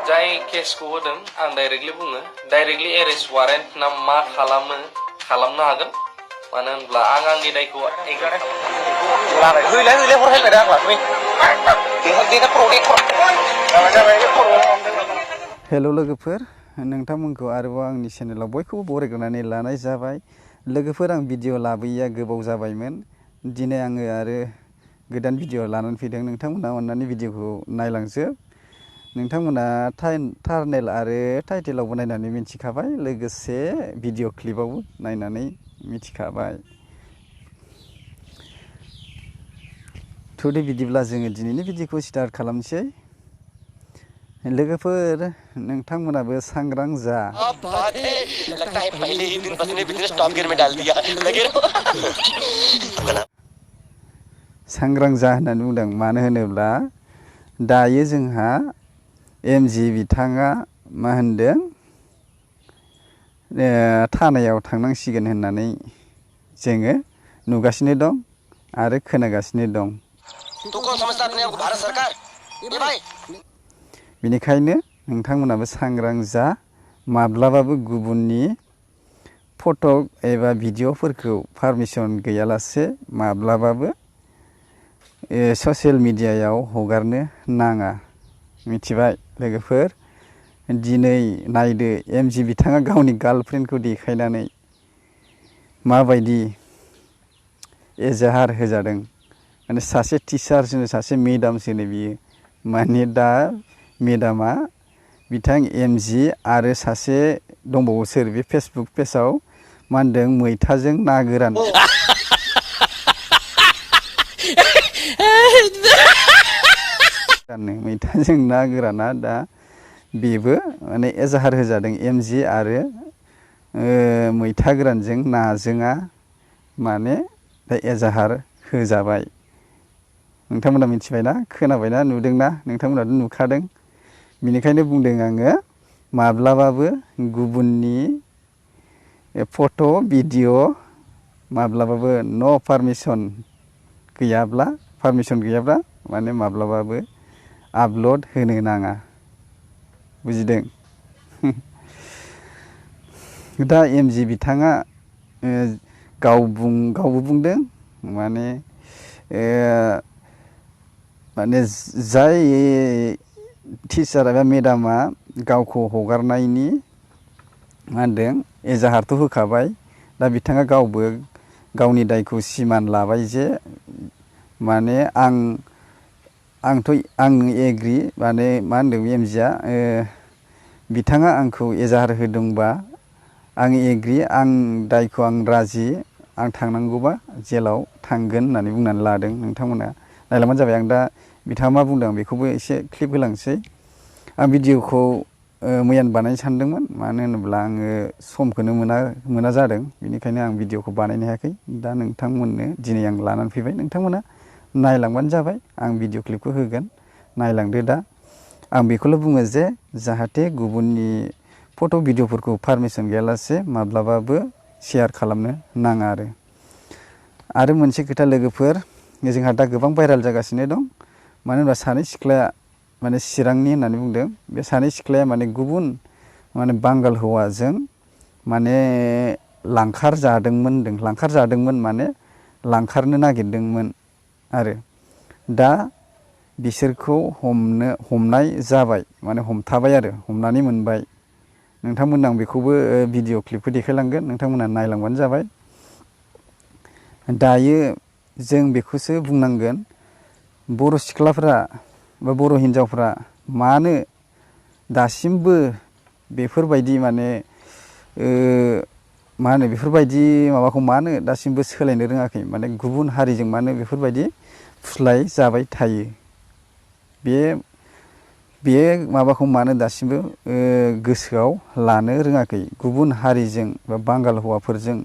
जाय केसखौ होदों आं डाइरेक्टलि बुङो डाइरेक्टलि एरेस्ट वारेन्ट ना मा खालामनो हागोन मानो होनब्ला आं आंनि दायखौ हेल' लोगोफोर नोंथांमोनखौ आरोबाव आंनि चेनेलाव बयखौबो बरायग्रोनानै लानाय जाबाय लोगोफोर आं भिडिअ लाबोयैया गोबाव जाबायमोन दिनै आङो आरो गोदान भिडिअ लानानै फैदों नोंथांमोना अननानै भिडिअखौ नायलांजोब नोंथांमोना थाम्बनेल आरो टाइटेलावबो नायनानै मिथिखाबाय लोगोसे भिडिअ क्लिपावबो नायनानै मिथिखाबाय थुदो बिदिब्ला जोङो दिनैनि भिडिअखौ स्टार्ट खालामनोसै लोगोफोर नोंथांमोनाबो सांग्रां जा सांग्रां जा होननानै बुंदों मानो होनोब्ला दायो जोंहा एमजि बिथाङा मा होनदों थानायाव थांनांसिगोन होननानै जोङो नुगासिनो दं आरो खोनागासिनो दं बेनिखायनो नोंथांमोनाबो सांग्रां जा माब्लाबाबो गुबुननि फट' एबा भिडिअ'फोरखौ पारमिसन गैयालासे माब्लाबाबो ससियेल मिडियायाव हगारनो नाङा मिथिबाय लोगोफोर दिनै नायदो एमजि बिथाङा गावनि गार्लफ्रेन्डखौ देखायनानै माबायदि एजाहार होजादों माने सासे टिचारसोनो सासे मेडामसोनो बियो माने दा मेडामा बिथां एमजि आरो सासे दंबावो सोर बे फेसबुक पेजाव मा होनदों मैथाजों ना गोरान मैथाजों ना गोराना दा बेबो माने एजाहार होजादों एमजि आरो मैथा गोरानजों नाजोंआ माने दा एजाहार होजाबाय नोंथांमोना मिथिबायना खोनाबायना नुदोंना नोंथांमोनाथ' नुखादों बेनिखायनो बुंदों आङो माब्लाबाबो गुबुननि फट' भिडिअ माब्लाबाबो नो पारमिसन गैयाब्ला माने माब्लाबाबो आपल'ड होनो नाङा बुजिदों दा एमजि बिथाङा गावबो बुंदों माने जाय टिचार एबा मेडामा गावखौ हगारनायनि मा होनदों एजाहारथ' होखाबाय दा बिथाङा गावबो गावनि दायखौ सिमान लाबाय जे माने आं एग्रि माने मा होनदों एमजिआ बिथाङा आंखौ एजाहार होदोंबा आं एग्रि आं दायखौ आं राजि आं थांनांगौबा जेलाव थांगोन होननानै बुंनानै लादों नोंथांमोना नायलांबानो जाबाय आं दा बिथाङा मा बुंदों आं बेखौबो एसे क्लिप होलांसै आं भिडिअखौ मैयानो बानायनो सानदोंमोन मानो होनोब्ला आङो समखौनो मोना जादों बेनिखायनो आं भिडिअखौ बानायनो हायाखै दा नोंथांमोननो दिनै आं लानानै फैबाय नोंथांमोना नायलांबानो जाबाय आं भिडिअ क्लिपखौ होगोन नायलांदो दा आं बेखौल' बुङो जे जाहाथे गुबुननि फट' भिडिअफोरखौ पारमिसन गैयालासे माब्लाबाबो शेयार खालामनो नाङा आरो मोनसे खोथा लोगोफोर जोंहा दा गोबां भाइराल जागासिनो दं मानो होनबा सानै सिख्लाया माने चिरांनि होननानै बुंदों बे सानै सिख्लाया माने गुबुन माने बांगाल हौवाजों माने लांखार जादोंमोन माने लांखारनो नागिरदोंमोन आरो दा बिसोरखौ हमनाय जाबाय माने हमथाबाय आरो हमनानै मोनबाय नोंथांमोननो आं बेखौबो भिडिअ क्लिपखौ देखायलांगोन नोंथांमोना नायलांबानो जाबाय दायो जों बेखौसो बुंनांगोन बर' सिख्लाफ्रा बा बर' हिन्जावफ्रा मानो दासिमबो बेफोरबायदि माने मा होनो बेफोरबायदि माबाखौ मानो दासिमबो सोलायनो रोङाखै माने गुबुन हारिजों मानो बेफोरबायदि फुस्लाय जाबाय थायो बे माबाखौ मानो दासिमबो गोसोआव लानो रोङाखै गुबुन हारिजों बा बांगाल हौवाफोरजों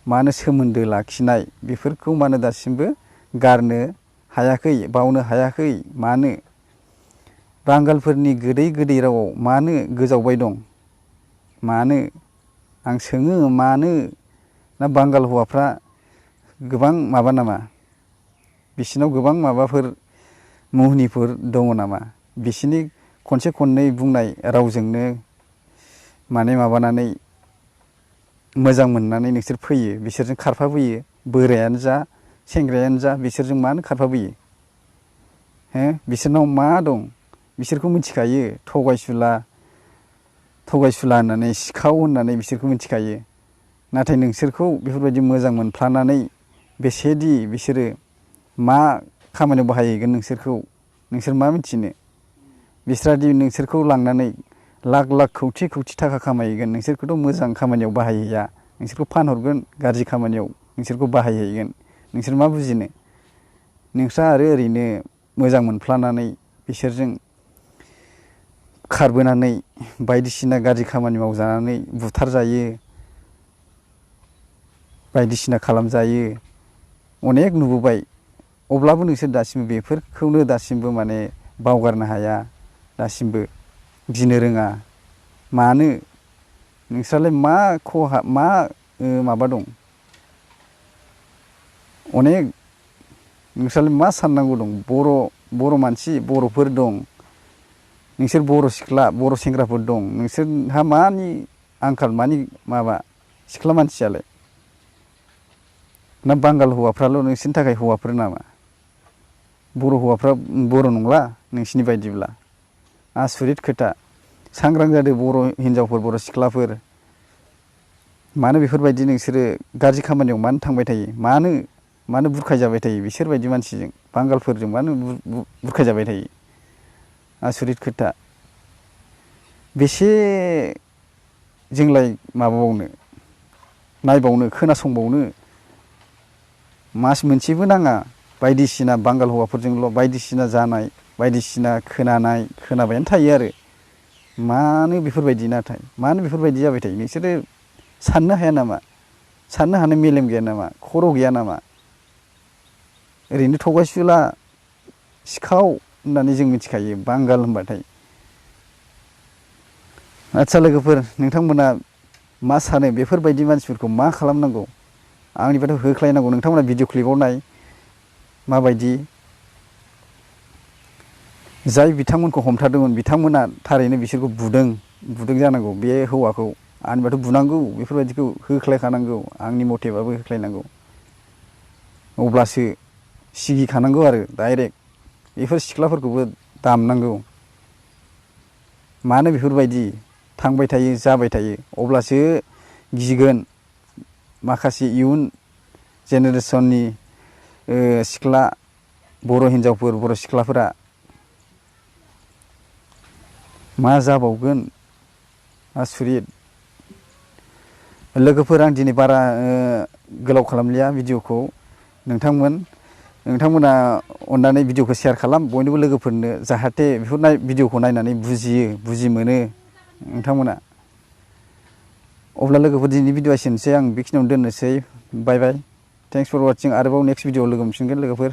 मानो सोमोन्दो लाखिनाय बेफोरखौ मानो दासिमबो गारनो हायाखै बावनो हायाखै मानो बांगालफोरनि गोदै रावाव मानो गोजावबाय दं मानो आं सोङो मानो ना बांगाल हौवाफ्रा गोबां माबा नामा बिसिनाव गोबां माबाफोर मुहिनिफोर दङ नामा बिसिनि खनसे खननै बुंनाय रावजोंनो माने माबानानै मोजां मोननानै नोंसोर फैयो बिसोरजों खारफाबोयो बोरायानो जा सेंग्रायानो जा बिसोरजों मानो खारफाबोयो हो बिसोरनाव मा दं बिसोरखौ मिथिखायो थगायसुला होननानै सिखाव होननानै बिसोरखौ मिथिखायो नाथाय नोंसोरखौ बेफोरबायदि मोजां मोनफ्लानानै बेसेदि बिसोरो मा खामानियाव बाहायहैगोन नोंसोर मा मिथिनो बिस्रादि नोंसोरखौ लांनानै लाख लाख खौथि खौथि थाखा खामायहैगोन नोंसोरखौथ' मोजां खामानियाव बाहायहैया नोंसोरखौ फानहरगोन गाज्रि खामानियाव नोंसोरखौ बाहायहैगोन नोंसोर मा बुजिनो नोंस्रा आरो ओरैनो मोजां मोनफ्लानानै बिसोरजों खारबोनानै बायदिसिना गाज्रि खामानि मावजानानै बुथारजायो बायदिसिना खालामजायो अनेक नुबोबाय अब्लाबो नोंसोर दासिमबो बेफोरखौनो दासिमबो माने बावगारनो हाया दासिमबो गिनो रोङा मानो नोंस्रालाय मा खहा मा माबा दं अनेक नोंस्रालाय मा साननांगौ दं बर' मानसि बर'फोर दं नोंसोर बर' सिख्ला बर' सेंग्राफोर दं नोंसोरहा मानि आंखाल मानि माबा सिख्ला मानसियालाय ना बांगाल हौवाफ्राल' नोंसोरनि थाखाय हौवाफोर नामा बर' हौवाफ्रा बर' नंला नोंसिनि बायदिब्ला आसुरित खोथा सांग्रां जादो बर' हिनजावफोर बर' सिख्लाफोर मानो बेफोरबायदि नोंसोरो गाज्रि खामानियाव मानो थांबाय थायो मानो बुरखायजाबाय थायो बिसोरबायदि मानसिजों बांगालफोरजों मानो बुरखायजाबाय थायो आसुरित खोथा बेसे जोंलाय माबाबावनो नायबावनो खोनासंबावनो मास मोनसेबो नाङा बायदिसिना बांगाल हौवाफोरजोंल' बायदिसिना जानाय बायदिसिना खोनाबायानो थायो आरो मानो बेफोरबायदि नाथाय मानो बेफोरबायदि जाबाय थायो नोंसोरो साननो हाया नामा साननो हानाय मेलेम गैया नामा खर' गैया नामा ओरैनो थगायसुला सिखाव होननानै जों मिथिखायो बांगाल होनबाथाय आदसा लोगोफोर नोंथांमोना मा सानो बेफोरबायदि मानसिफोरखौ मा खालामनांगौ आंनिबाथ' होख्लायनांगौ नोंथांमोना भिडिअ क्लिपाव नाय माबायदि जाय बिथांमोनखौ हमथादोंमोन बिथांमोना थारैनो बिसोरखौ बुदों जानांगौ बे हौवाखौ आंनिबाथ' बुनांगौ बेफोरबायदिखौ होख्लायखानांगौ आंनि मथेबाबो होख्लायनांगौ अब्लासो सिगिखानांगौ आरो डाइरेक्ट बेफोर सिख्लाफोरखौबो दामनांगौ मानो बेफोरबायदि थांबाय थायो जाबाय थायो अब्लासो गिगोन माखासे इयुन जेनेरेसननि सिख्ला बर' हिनजावफोर बर' सिख्लाफोरा मा जाबावगोन आसुरित लोगोफोर आं दिनै बारा गोलाव खालामलिया भिडिअखौ नोंथांमोना अननानै भिडिअखौ शेयार खालाम बयनोबो लोगोफोरनो जाहाथे बेफोर भिडिअखौ नायनानै बुजि मोनो नोंथांमोना अब्ला लोगोफोर दिनैनि भिडिअ एसेनोसै आं बेखिनियावनो दोननोसै बाय बाय थेंक्स फर वाचिं आरोबाव नेक्स्ट भिडिअ लोगो मोनफिनगोन लोगोफोर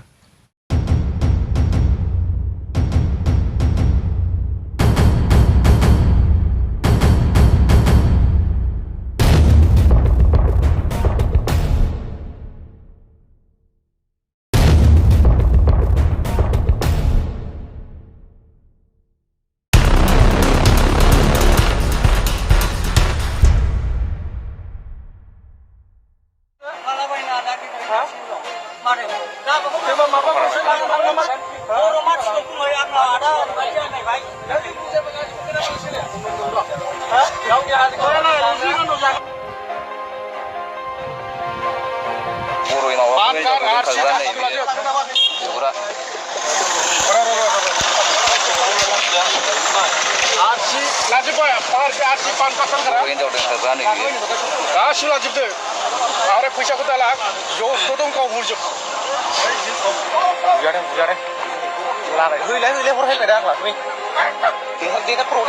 गासिबो लाजोबदो आरो फैसाखौ दाला ज'थ' दं गाव हरजोब बुजादों लाबाय हैलाय हरहायबाय दा आं लाखै देखार खर'